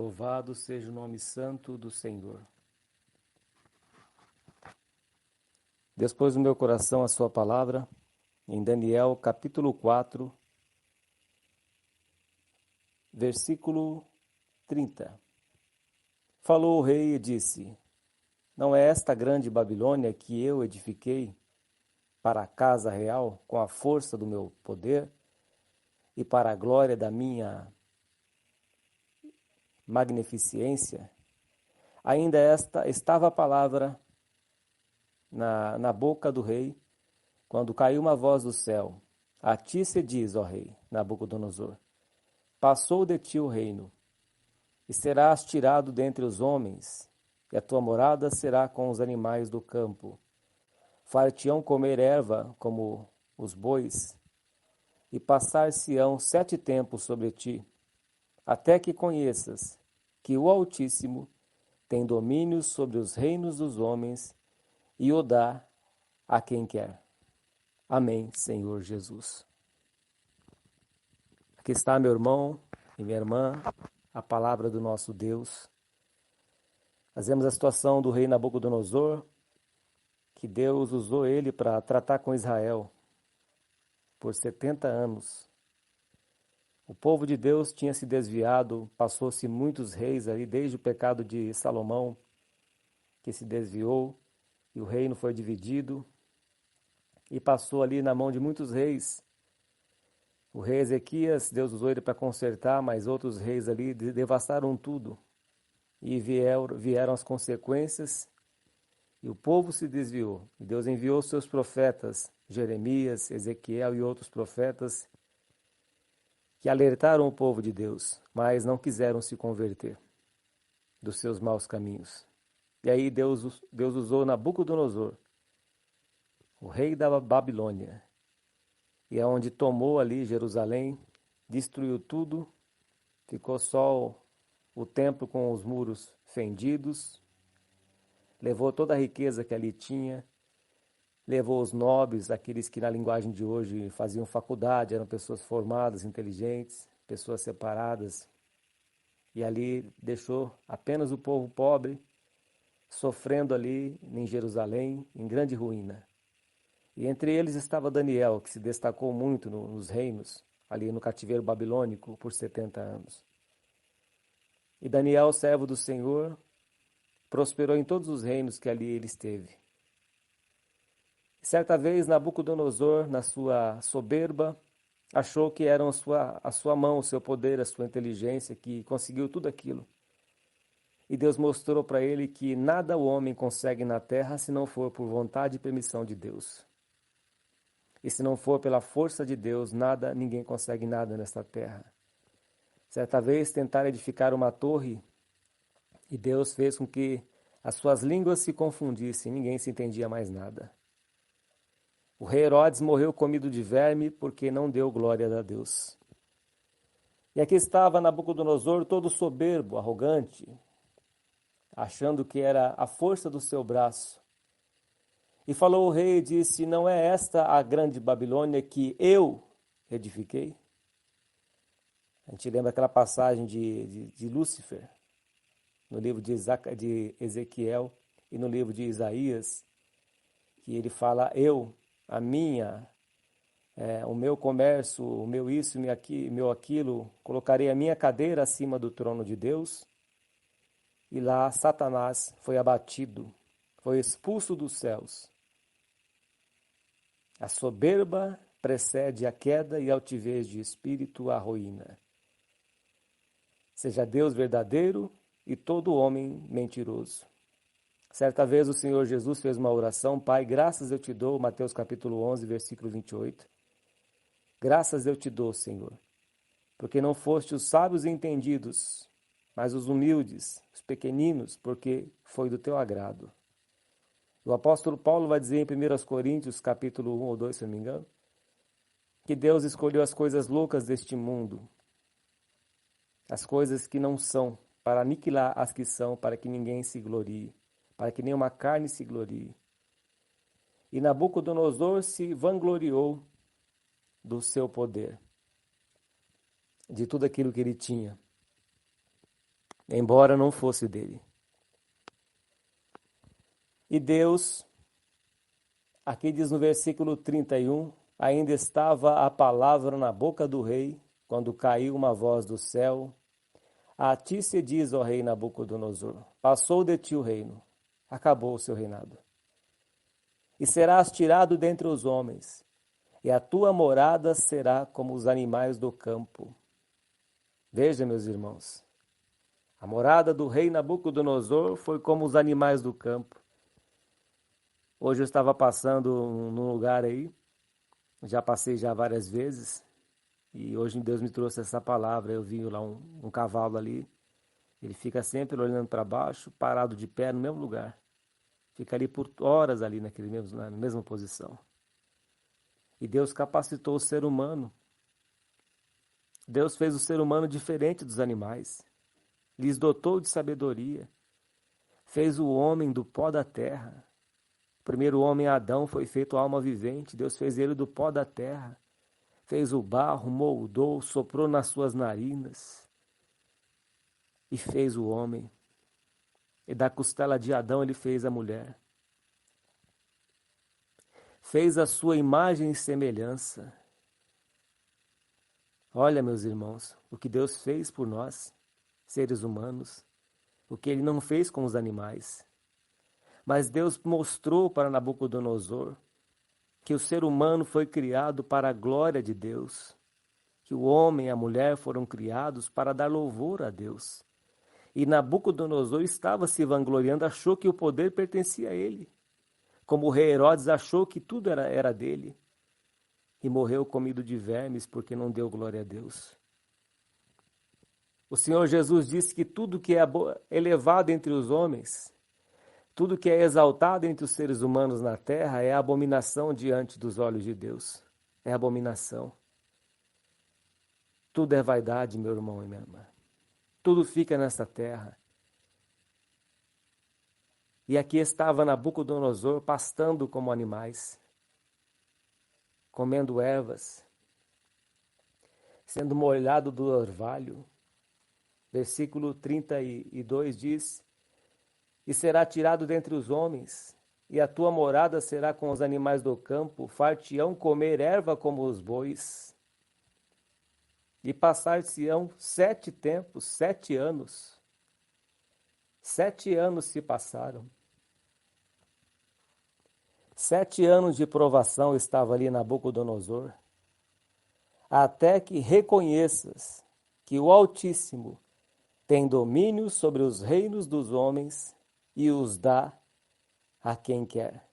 Louvado seja o nome santo do Senhor. Deus pôs no meu coração a sua palavra, em Daniel capítulo 4, versículo 30. Falou o rei e disse: Não é esta grande Babilônia que eu edifiquei para a casa real com a força do meu poder e para a glória da minha magnificência? Ainda estava a palavra na boca do rei, quando caiu uma voz do céu: A ti se diz, ó rei Nabucodonosor, passou de ti o reino, e serás tirado dentre os homens, e a tua morada será com os animais do campo. Far-te-ão comer erva como os bois, e passar-se-ão 7 tempos sobre ti, até que conheças que o Altíssimo tem domínio sobre os reinos dos homens e o dá a quem quer. Amém, Senhor Jesus. Aqui está, meu irmão e minha irmã, a palavra do nosso Deus. Nós vemos a situação do rei Nabucodonosor, que Deus usou ele para tratar com Israel por 70 anos. O povo de Deus tinha se desviado, passou-se muitos reis ali, desde o pecado de Salomão, que se desviou, e o reino foi dividido, e passou ali na mão de muitos reis. O rei Ezequias, Deus usou ele para consertar, mas outros reis ali devastaram tudo. E vieram as consequências, e o povo se desviou. E Deus enviou seus profetas, Jeremias, Ezequiel e outros profetas, que alertaram o povo de Deus, mas não quiseram se converter dos seus maus caminhos. E aí Deus usou Nabucodonosor, o rei da Babilônia, e é onde tomou ali Jerusalém, destruiu tudo, ficou só o templo com os muros fendidos, levou toda a riqueza que ali tinha, levou os nobres, aqueles que na linguagem de hoje faziam faculdade, eram pessoas formadas, inteligentes, pessoas separadas, e ali deixou apenas o povo pobre, sofrendo ali em Jerusalém, em grande ruína. E entre eles estava Daniel, que se destacou muito nos reinos, ali no cativeiro babilônico, por 70 anos. E Daniel, servo do Senhor, prosperou em todos os reinos que ali ele esteve. Certa vez, Nabucodonosor, na sua soberba, achou que eram a sua mão, o seu poder, a sua inteligência, que conseguiu tudo aquilo. E Deus mostrou para ele que nada o homem consegue na terra se não for por vontade e permissão de Deus. E se não for pela força de Deus, ninguém consegue nada nesta terra. Certa vez tentaram edificar uma torre e Deus fez com que as suas línguas se confundissem, ninguém se entendia mais nada. O rei Herodes morreu comido de verme porque não deu glória a Deus. E aqui estava Nabucodonosor todo soberbo, arrogante, achando que era a força do seu braço. E falou o rei e disse: Não é esta a grande Babilônia que eu edifiquei? A gente lembra aquela passagem de Lúcifer, no livro de Ezequiel e no livro de Isaías, que ele fala: eu, a minha, o meu comércio, o meu isso, meu aquilo, colocarei a minha cadeira acima do trono de Deus. E lá Satanás foi abatido, foi expulso dos céus. A soberba precede a queda e a altivez de espírito a ruína. Seja Deus verdadeiro e todo homem mentiroso. Certa vez o Senhor Jesus fez uma oração: Pai, graças eu te dou, Mateus capítulo 11, versículo 28. Graças eu te dou, Senhor, porque não foste os sábios e entendidos, mas os humildes, os pequeninos, porque foi do teu agrado. O apóstolo Paulo vai dizer em 1 Coríntios, capítulo 1 ou 2, se não me engano, que Deus escolheu as coisas loucas deste mundo, as coisas que não são, para aniquilar as que são, para que ninguém se glorie, para que nenhuma carne se glorie. E Nabucodonosor se vangloriou do seu poder, de tudo aquilo que ele tinha. embora não fosse dele. E Deus, aqui diz no versículo 31, ainda estava a palavra na boca do rei, quando caiu uma voz do céu: A ti se diz, ó rei Nabucodonosor, passou de ti o reino, acabou o seu reinado. E serás tirado dentre os homens, e a tua morada será como os animais do campo. Veja, meus irmãos, a morada do rei Nabucodonosor foi como os animais do campo. Hoje eu estava passando num lugar aí, já passei já várias vezes, e hoje Deus me trouxe essa palavra. Eu vi lá um cavalo ali, ele fica sempre olhando para baixo, parado de pé no mesmo lugar. Fica ali por horas ali na mesma posição. E Deus capacitou o ser humano. Deus fez o ser humano diferente dos animais. Lhes dotou de sabedoria. Fez o homem do pó da terra. O primeiro homem, Adão, foi feito alma vivente. Deus fez ele do pó da terra. Fez o barro, moldou, soprou nas suas narinas. E fez o homem. E da costela de Adão ele fez a mulher. Fez a sua imagem e semelhança. Olha, meus irmãos, o que Deus fez por nós, seres humanos, o que ele não fez com os animais. Mas Deus mostrou para Nabucodonosor que o ser humano foi criado para a glória de Deus, que o homem e a mulher foram criados para dar louvor a Deus. E Nabucodonosor estava se vangloriando, achou que o poder pertencia a ele, como o rei Herodes achou que tudo era dele, e morreu comido de vermes porque não deu glória a Deus. O Senhor Jesus disse que tudo que é elevado entre os homens, tudo que é exaltado entre os seres humanos na terra é abominação diante dos olhos de Deus. É abominação. Tudo é vaidade, meu irmão e minha irmã. Tudo fica nessa terra. E aqui estava Nabucodonosor pastando como animais, comendo ervas, sendo molhado do orvalho. Versículo 32 diz: E será tirado dentre os homens, e a tua morada será com os animais do campo, far-te-ão comer erva como os bois. E passar-se-ão 7 tempos, 7 anos. 7 anos se passaram. 7 anos de provação estava ali Nabucodonosor, até que reconheças que o Altíssimo tem domínio sobre os reinos dos homens e os dá a quem quer.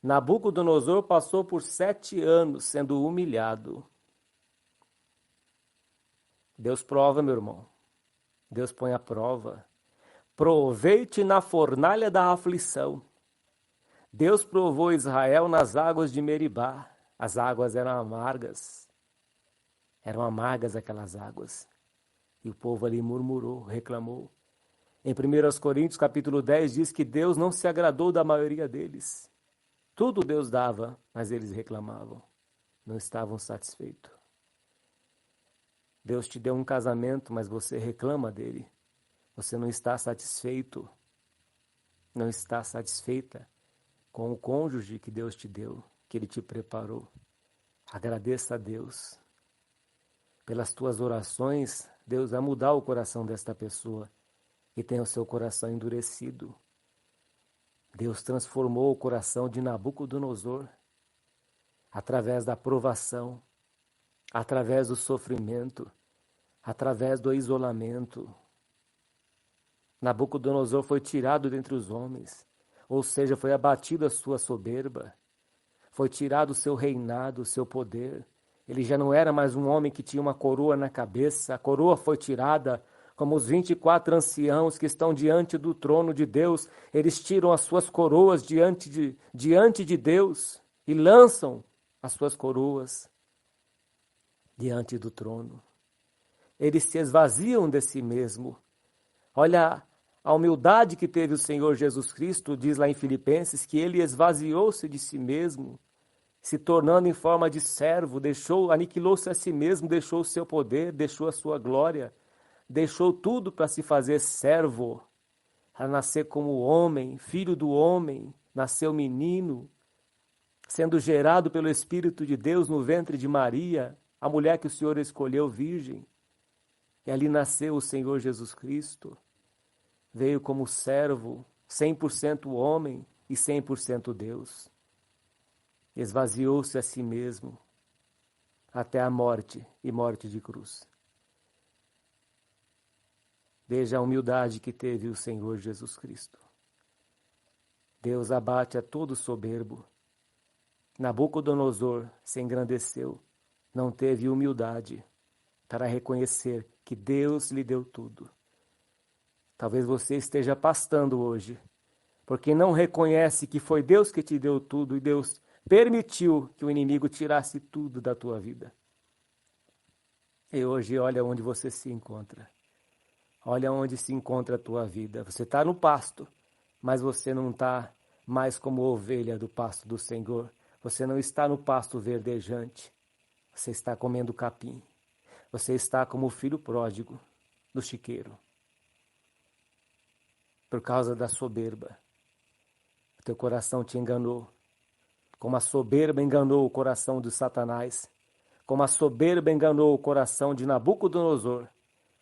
Nabucodonosor passou por 7 anos sendo humilhado. Deus prova, meu irmão. Deus põe a prova. Provei-te na fornalha da aflição. Deus provou Israel nas águas de Meribá. As águas eram amargas. Eram amargas aquelas águas. E o povo ali murmurou, reclamou. Em 1 Coríntios capítulo 10 diz que Deus não se agradou da maioria deles. Tudo Deus dava, mas eles reclamavam. Não estavam satisfeitos. Deus te deu um casamento, mas você reclama dele. Você não está satisfeito. Não está satisfeita com o cônjuge que Deus te deu, que ele te preparou. Agradeça a Deus. Pelas tuas orações, Deus vai mudar o coração desta pessoa que tem o seu coração endurecido. Deus transformou o coração de Nabucodonosor através da provação, através do sofrimento, através do isolamento. Nabucodonosor foi tirado dentre os homens, ou seja, foi abatido a sua soberba, foi tirado o seu reinado, o seu poder. Ele já não era mais um homem que tinha uma coroa na cabeça, a coroa foi tirada, como os 24 anciãos que estão diante do trono de Deus, eles tiram as suas coroas diante de Deus e lançam as suas coroas diante do trono. Eles se esvaziam de si mesmo. Olha a humildade que teve o Senhor Jesus Cristo, diz lá em Filipenses, que ele esvaziou-se de si mesmo, se tornando em forma de servo, aniquilou-se a si mesmo, deixou o seu poder, deixou a sua glória, deixou tudo para se fazer servo, a nascer como homem, filho do homem, nasceu menino, sendo gerado pelo Espírito de Deus no ventre de Maria, a mulher que o Senhor escolheu virgem. E ali nasceu o Senhor Jesus Cristo. Veio como servo, 100% homem e 100% Deus. Esvaziou-se a si mesmo até a morte e morte de cruz. Veja a humildade que teve o Senhor Jesus Cristo. Deus abate a todo soberbo. Nabucodonosor se engrandeceu, não teve humildade para reconhecer que Deus lhe deu tudo. Talvez você esteja pastando hoje, porque não reconhece que foi Deus que te deu tudo e Deus permitiu que o inimigo tirasse tudo da tua vida. E hoje olha onde você se encontra. Olha onde se encontra a tua vida. Você está no pasto, mas você não está mais como ovelha do pasto do Senhor. Você não está no pasto verdejante. Você está comendo capim. Você está como o filho pródigo do chiqueiro. Por causa da soberba. O teu coração te enganou. Como a soberba enganou o coração de Satanás. Como a soberba enganou o coração de Nabucodonosor.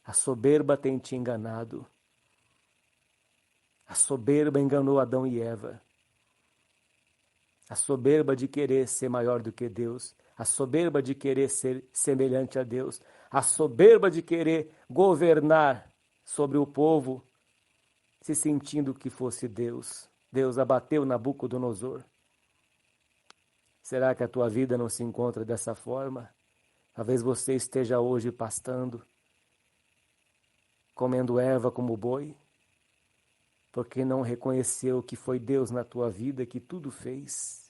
A soberba tem te enganado. A soberba enganou Adão e Eva. A soberba de querer ser maior do que Deus. A soberba de querer ser semelhante a Deus. A soberba de querer governar sobre o povo, se sentindo que fosse Deus. Deus abateu Nabucodonosor. Será que a tua vida não se encontra dessa forma? Talvez você esteja hoje pastando, comendo erva como boi, porque não reconheceu que foi Deus na tua vida que tudo fez.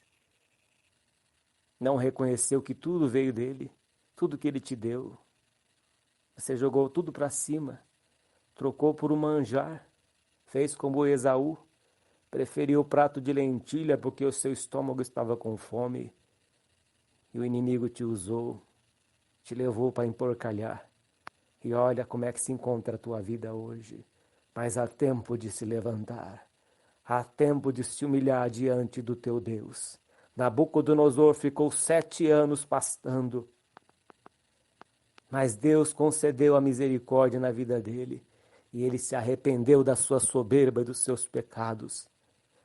Não reconheceu que tudo veio dele, tudo que ele te deu. Você jogou tudo para cima, trocou por um manjar, fez como Esaú, preferiu o prato de lentilha porque o seu estômago estava com fome. E o inimigo te usou, te levou para emporcalhar. E olha como é que se encontra a tua vida hoje. Mas há tempo de se levantar. Há tempo de se humilhar diante do teu Deus. Nabucodonosor ficou 7 anos pastando. Mas Deus concedeu a misericórdia na vida dele. E ele se arrependeu da sua soberba e dos seus pecados.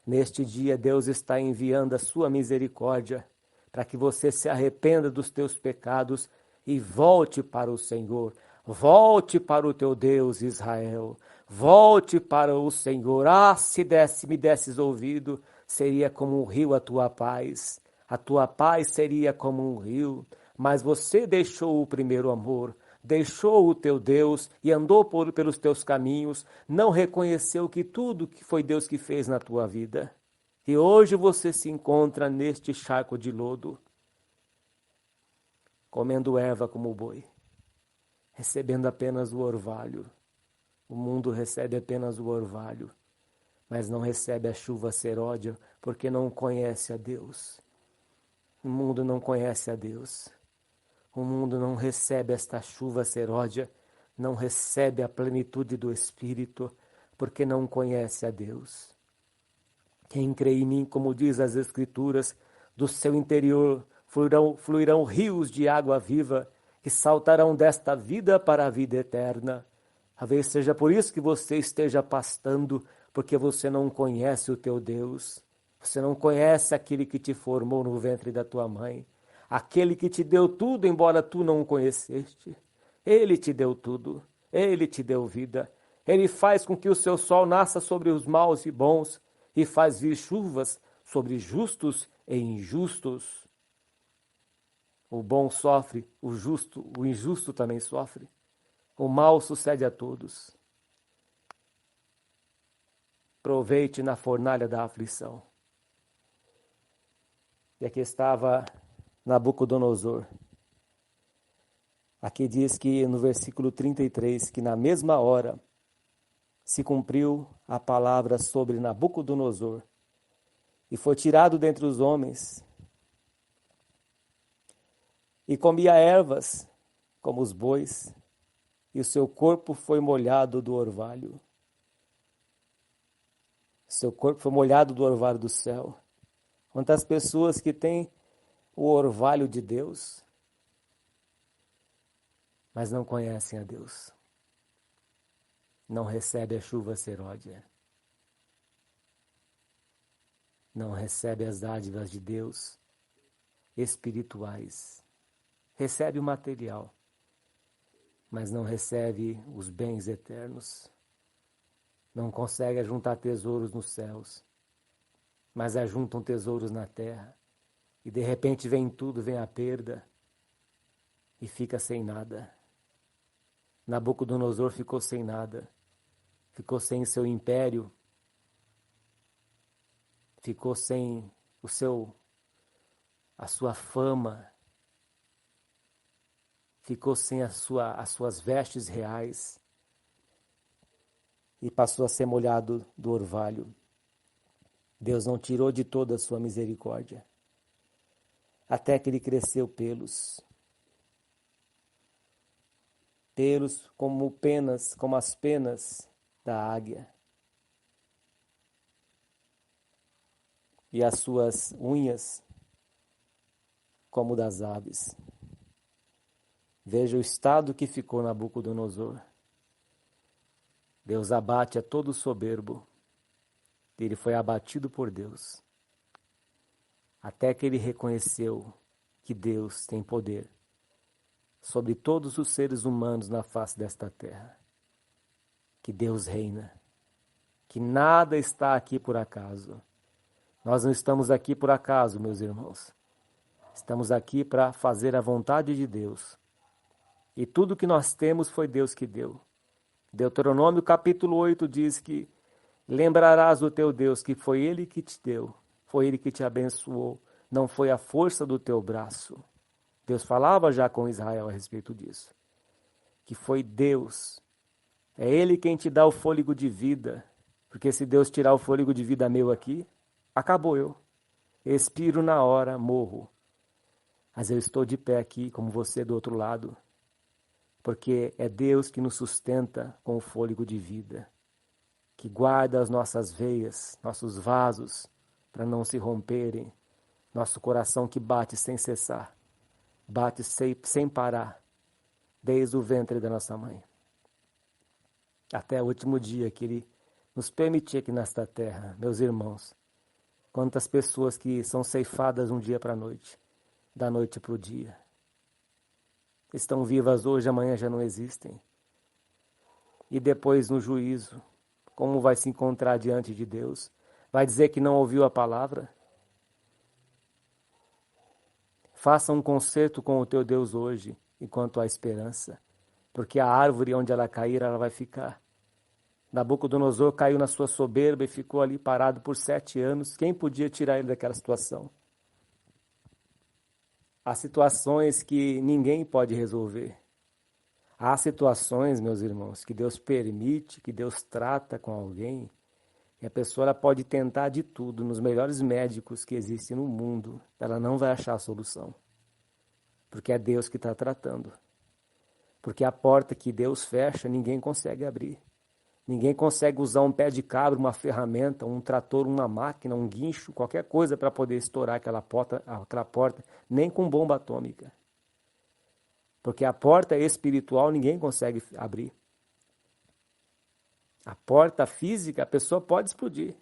Neste dia, Deus está enviando a sua misericórdia para que você se arrependa dos teus pecados e volte para o Senhor. Volte para o teu Deus, Israel. Volte para o Senhor. Ah, se me desses ouvido, seria como um rio a tua paz. A tua paz seria como um rio. Mas você deixou o primeiro amor, deixou o teu Deus e andou pelos teus caminhos, não reconheceu que tudo que foi Deus que fez na tua vida. E hoje você se encontra neste charco de lodo, comendo erva como boi, recebendo apenas o orvalho. O mundo recebe apenas o orvalho, mas não recebe a chuva seródia porque não conhece a Deus. O mundo não conhece a Deus. O mundo não recebe esta chuva seródia, não recebe a plenitude do Espírito, porque não conhece a Deus. Quem crê em mim, como diz as Escrituras, do seu interior fluirão rios de água viva, que saltarão desta vida para a vida eterna. Talvez seja por isso que você esteja pastando, porque você não conhece o teu Deus. Você não conhece aquele que te formou no ventre da tua mãe. Aquele que te deu tudo, embora tu não o conheceste. Ele te deu tudo. Ele te deu vida. Ele faz com que o seu sol nasça sobre os maus e bons e faz vir chuvas sobre justos e injustos. O bom sofre, o injusto também sofre. O mal sucede a todos. Proveite na fornalha da aflição. E aqui estava Nabucodonosor. Aqui diz que no versículo 33, que na mesma hora se cumpriu a palavra sobre Nabucodonosor e foi tirado dentre os homens e comia ervas como os bois e o seu corpo foi molhado do orvalho. Seu corpo foi molhado do orvalho do céu. Quantas pessoas que têm o orvalho de Deus, mas não conhecem a Deus. Não recebem a chuva seródia. Não recebem as dádivas de Deus espirituais. Recebe o material, mas não recebe os bens eternos. Não consegue juntar tesouros nos céus, mas ajuntam tesouros na terra. E de repente vem tudo, vem a perda e fica sem nada. Nabucodonosor ficou sem nada, ficou sem seu império, ficou sem a sua fama, ficou sem as suas vestes reais e passou a ser molhado do orvalho. Deus não tirou de toda a sua misericórdia, até que ele cresceu pelos como as penas da águia, e as suas unhas como das aves. Veja o estado que ficou Nabucodonosor. Deus abate a todo soberbo. Ele foi abatido por Deus, até que ele reconheceu que Deus tem poder sobre todos os seres humanos na face desta terra. Que Deus reina, que nada está aqui por acaso. Nós não estamos aqui por acaso, meus irmãos. Estamos aqui para fazer a vontade de Deus. E tudo que nós temos foi Deus que deu. Deuteronômio capítulo 8 diz que lembrarás o teu Deus, que foi Ele que te deu, foi Ele que te abençoou, não foi a força do teu braço. Deus falava já com Israel a respeito disso. Que foi Deus. É Ele quem te dá o fôlego de vida. Porque se Deus tirar o fôlego de vida meu aqui, acabou eu. Expiro na hora, morro. Mas eu estou de pé aqui, como você do outro lado. Porque é Deus que nos sustenta com o fôlego de vida. Que guarda as nossas veias, nossos vasos, para não se romperem. Nosso coração que bate sem cessar. Bate sem parar, desde o ventre da nossa mãe. Até o último dia que Ele nos permitir aqui nesta terra, meus irmãos. Quantas pessoas que são ceifadas um dia para a noite, da noite para o dia. Estão vivas hoje, amanhã já não existem. E depois no juízo, como vai se encontrar diante de Deus? Vai dizer que não ouviu a palavra? Faça um concerto com o teu Deus hoje, enquanto há esperança, porque a árvore onde ela cair, ela vai ficar. Nabucodonosor caiu na sua soberba e ficou ali parado por 7 anos. Quem podia tirar ele daquela situação? Há situações que ninguém pode resolver. Há situações, meus irmãos, que Deus permite, que Deus trata com alguém, e a pessoa ela pode tentar de tudo, nos melhores médicos que existem no mundo, ela não vai achar a solução. Porque é Deus que está tratando. Porque a porta que Deus fecha, ninguém consegue abrir. Ninguém consegue usar um pé de cabra, uma ferramenta, um trator, uma máquina, um guincho, qualquer coisa para poder estourar aquela porta, nem com bomba atômica. Porque a porta espiritual ninguém consegue abrir. A porta física, a pessoa pode explodir.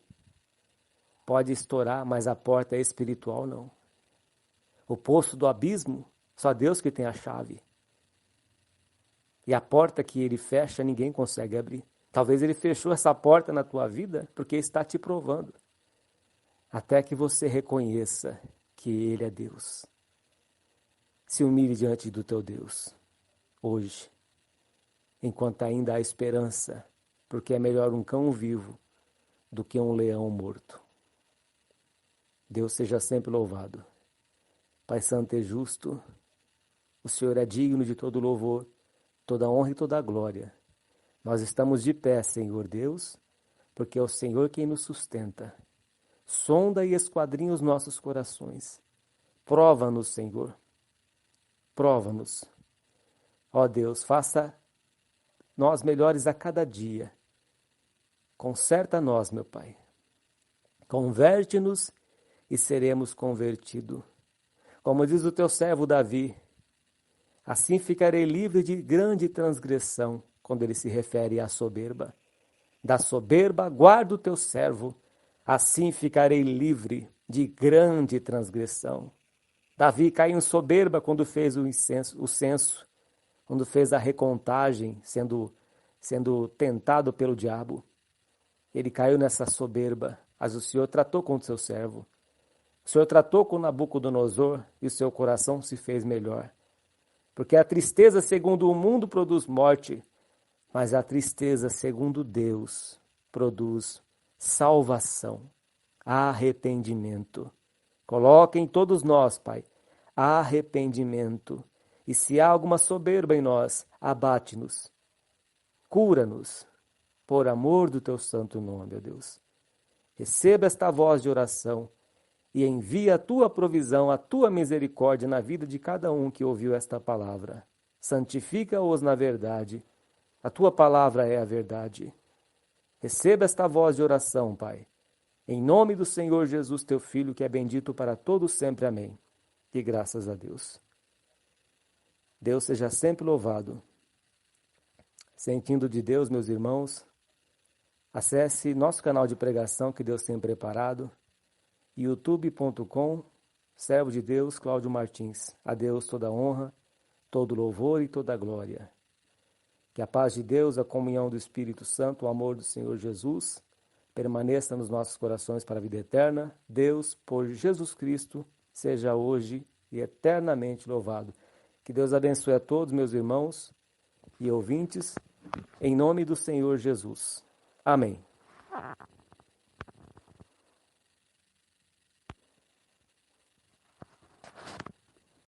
Pode estourar, mas a porta espiritual não. O poço do abismo, só Deus que tem a chave. E a porta que Ele fecha, ninguém consegue abrir. Talvez Ele fechou essa porta na tua vida porque está te provando. Até que você reconheça que Ele é Deus. Se humilhe diante do teu Deus, hoje, enquanto ainda há esperança, porque é melhor um cão vivo do que um leão morto. Deus seja sempre louvado. Pai Santo e justo, o Senhor é digno de todo louvor, toda honra e toda glória. Nós estamos de pé, Senhor Deus, porque é o Senhor quem nos sustenta. Sonda e esquadrinha os nossos corações. Prova-nos, Senhor. Prova-nos. Ó Deus, faça nós melhores a cada dia. Conserta-nós, meu Pai. Converte-nos e seremos convertidos. Como diz o teu servo Davi, assim ficarei livre de grande transgressão, quando ele se refere à soberba. Da soberba guarda o teu servo, assim ficarei livre de grande transgressão. Davi caiu em soberba quando fez o censo, quando fez a recontagem, sendo tentado pelo diabo. Ele caiu nessa soberba, mas o Senhor tratou com o seu servo. O Senhor tratou com Nabucodonosor e o seu coração se fez melhor. Porque a tristeza segundo o mundo produz morte, mas a tristeza segundo Deus produz salvação, arrependimento. Coloque em todos nós, Pai, arrependimento. E se há alguma soberba em nós, abate-nos, cura-nos, por amor do teu santo nome, ó Deus. Receba esta voz de oração e envia a tua provisão, a tua misericórdia na vida de cada um que ouviu esta palavra. Santifica-os na verdade. A tua palavra é a verdade. Receba esta voz de oração, Pai. Em nome do Senhor Jesus, teu Filho, que é bendito para todos sempre. Amém. E graças a Deus. Deus seja sempre louvado. Sentindo de Deus, meus irmãos, acesse nosso canal de pregação que Deus tem preparado, youtube.com, servo de Deus, Cláudio Martins. A Deus toda honra, todo louvor e toda glória. Que a paz de Deus, a comunhão do Espírito Santo, o amor do Senhor Jesus, permaneça nos nossos corações para a vida eterna. Deus, por Jesus Cristo, seja hoje e eternamente louvado. Que Deus abençoe a todos, meus irmãos e ouvintes, em nome do Senhor Jesus. Amém.